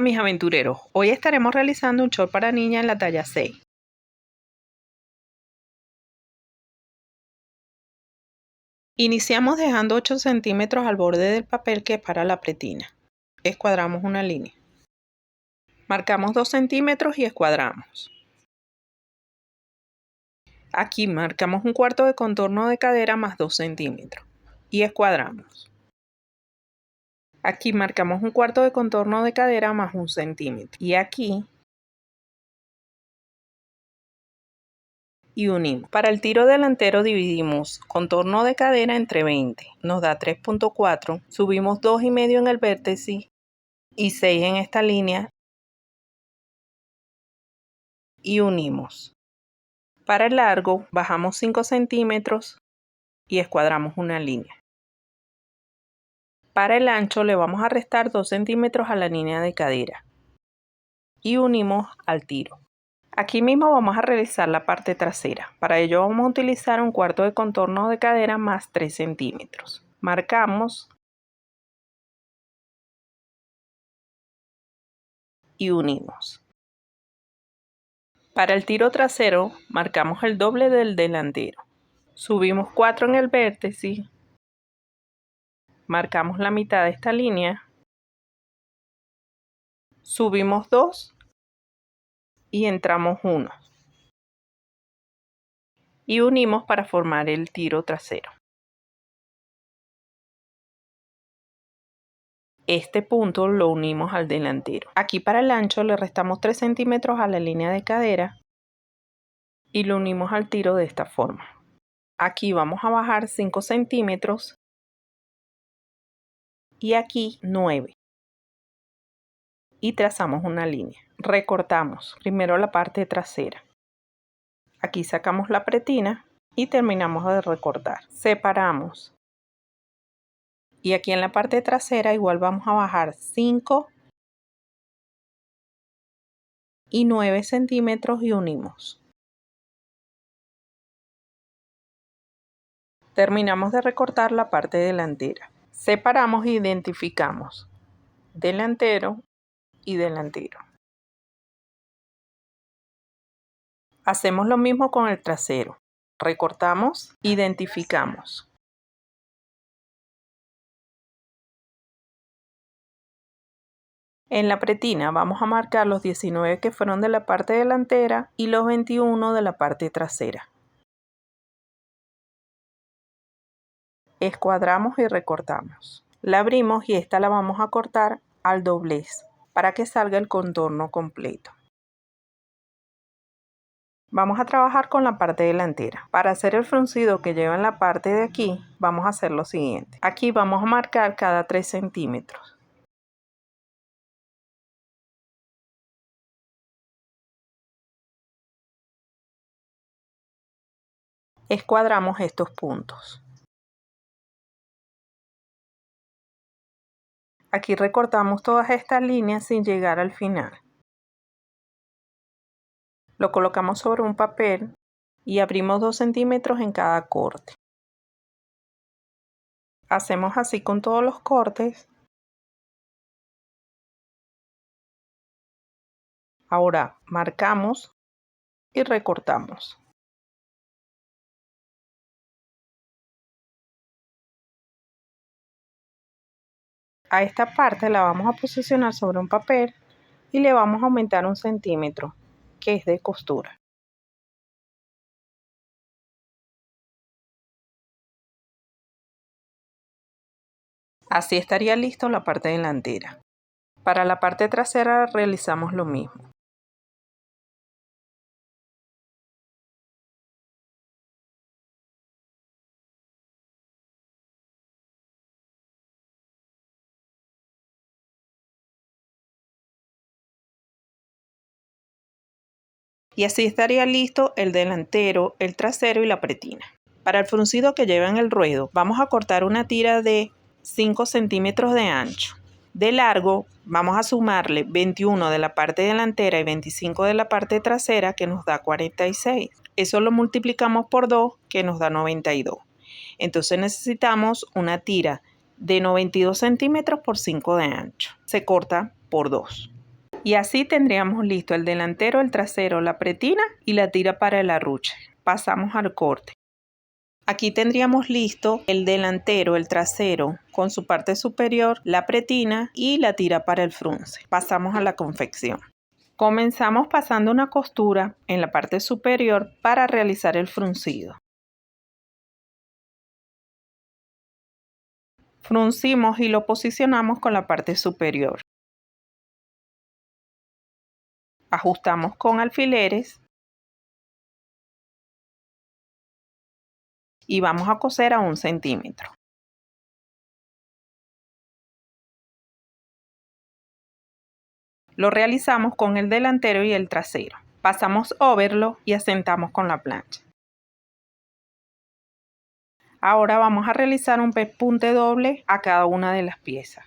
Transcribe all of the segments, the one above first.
Hola mis aventureros, hoy estaremos realizando un short para niña en la talla 6. Iniciamos dejando 8 centímetros al borde del papel que es para la pretina. Escuadramos una línea. Marcamos 2 centímetros y escuadramos. Aquí marcamos un cuarto de contorno de cadera más 2 centímetros y escuadramos. Aquí marcamos un cuarto de contorno de cadera más 1 centímetro y aquí y unimos. Para el tiro delantero dividimos contorno de cadera entre 20, nos da 3.4, subimos 2,5 en el vértice y 6 en esta línea y unimos. Para el largo bajamos 5 centímetros y escuadramos una línea. Para el ancho le vamos a restar 2 centímetros a la línea de cadera y unimos al tiro. Aquí mismo vamos a realizar la parte trasera. Para ello vamos a utilizar un cuarto de contorno de cadera más 3 centímetros. Marcamos y unimos. Para el tiro trasero marcamos el doble del delantero. Subimos 4 en el vértice. Marcamos la mitad de esta línea. Subimos 2 y entramos 1. Y unimos para formar el tiro trasero. Este punto lo unimos al delantero. Aquí para el ancho le restamos 3 centímetros a la línea de cadera y lo unimos al tiro de esta forma. Aquí vamos a bajar 5 centímetros y aquí 9. Y trazamos una línea. Recortamos primero la parte trasera. Aquí sacamos la pretina y terminamos de recortar. Separamos. Y aquí en la parte trasera igual vamos a bajar 5 y 9 centímetros y unimos. Terminamos de recortar la parte delantera. Separamos e identificamos delantero y delantero. Hacemos lo mismo con el trasero. Recortamos, identificamos. En la pretina vamos a marcar los 19 que fueron de la parte delantera y los 21 de la parte trasera. Escuadramos y recortamos. La abrimos y esta la vamos a cortar al doblez para que salga el contorno completo. Vamos a trabajar con la parte delantera. Para hacer el fruncido que lleva en la parte de aquí, vamos a hacer lo siguiente. Aquí vamos a marcar cada 3 centímetros. Escuadramos estos puntos. Aquí recortamos todas estas líneas sin llegar al final. Lo colocamos sobre un papel y abrimos 2 centímetros en cada corte. Hacemos así con todos los cortes. Ahora marcamos y recortamos. A esta parte la vamos a posicionar sobre un papel y le vamos a aumentar 1 centímetro, que es de costura. Así estaría listo la parte delantera. Para la parte trasera realizamos lo mismo. Y así estaría listo el delantero, el trasero y la pretina. Para el fruncido que lleva en el ruedo, vamos a cortar una tira de 5 centímetros de ancho. De largo, vamos a sumarle 21 de la parte delantera y 25 de la parte trasera, que nos da 46. Eso lo multiplicamos por 2, que nos da 92. Entonces necesitamos una tira de 92 centímetros por 5 de ancho. Se corta por 2. Y así tendríamos listo el delantero, el trasero, la pretina y la tira para el arruche. Pasamos al corte. Aquí tendríamos listo el delantero, el trasero con su parte superior, la pretina y la tira para el frunce. Pasamos a la confección. Comenzamos pasando una costura en la parte superior para realizar el fruncido. Fruncimos y lo posicionamos con la parte superior. Ajustamos con alfileres y vamos a coser a 1 centímetro. Lo realizamos con el delantero y el trasero. Pasamos overlock y asentamos con la plancha. Ahora vamos a realizar un pespunte doble a cada una de las piezas.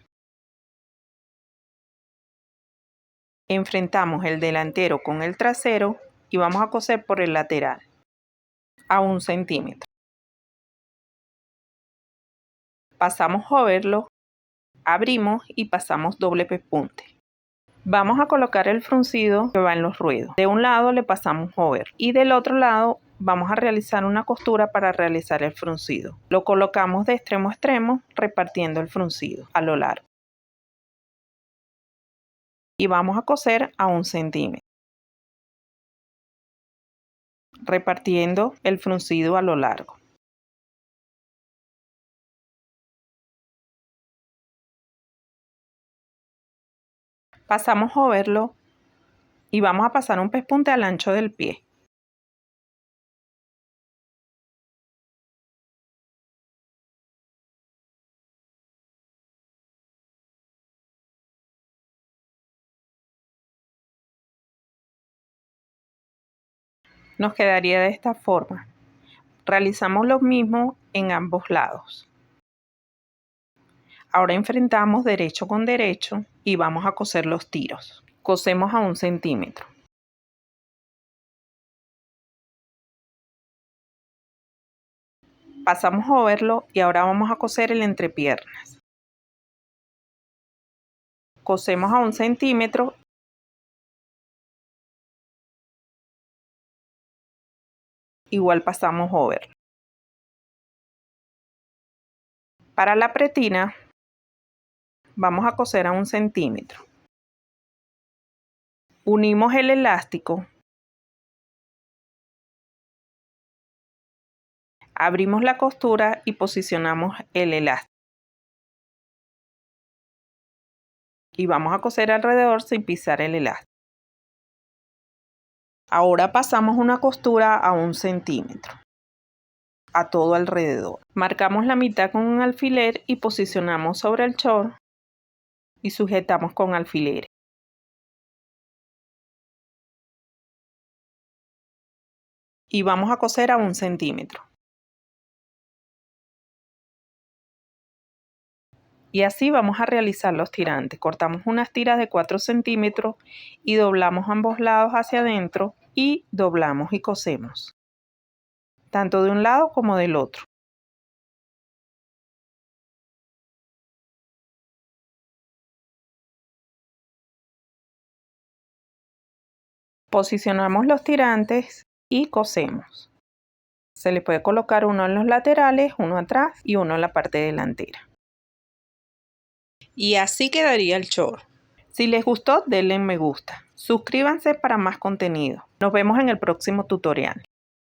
Enfrentamos el delantero con el trasero y vamos a coser por el lateral a 1 centímetro. Pasamos overlock, abrimos y pasamos doble pespunte. Vamos a colocar el fruncido que va en los ruedos. De un lado le pasamos over y del otro lado vamos a realizar una costura para realizar el fruncido. Lo colocamos de extremo a extremo repartiendo el fruncido a lo largo. Y vamos a coser a 1 centímetro. Repartiendo el fruncido a lo largo. Pasamos overlock y vamos a pasar un pespunte al ancho del pie. Nos quedaría de esta forma. Realizamos lo mismo en ambos lados. Ahora enfrentamos derecho con derecho y vamos a coser los tiros. Cosemos a 1 centímetro. Pasamos overlock y ahora vamos a coser el entrepiernas. Cosemos a 1 centímetro. Igual pasamos overlock. Para la pretina vamos a coser a 1 centímetro. Unimos el elástico. Abrimos la costura y posicionamos el elástico. Y vamos a coser alrededor sin pisar el elástico. Ahora pasamos una costura a 1 centímetro a todo alrededor. Marcamos la mitad con un alfiler y posicionamos sobre el short y sujetamos con alfileres. Y vamos a coser a 1 centímetro. Y así vamos a realizar los tirantes. Cortamos unas tiras de 4 centímetros y doblamos ambos lados hacia adentro y doblamos y cosemos, tanto de un lado como del otro. Posicionamos los tirantes y cosemos. Se le puede colocar uno en los laterales, uno atrás y uno en la parte delantera. Y así quedaría el short. Si les gustó, denle me gusta. Suscríbanse para más contenido. Nos vemos en el próximo tutorial.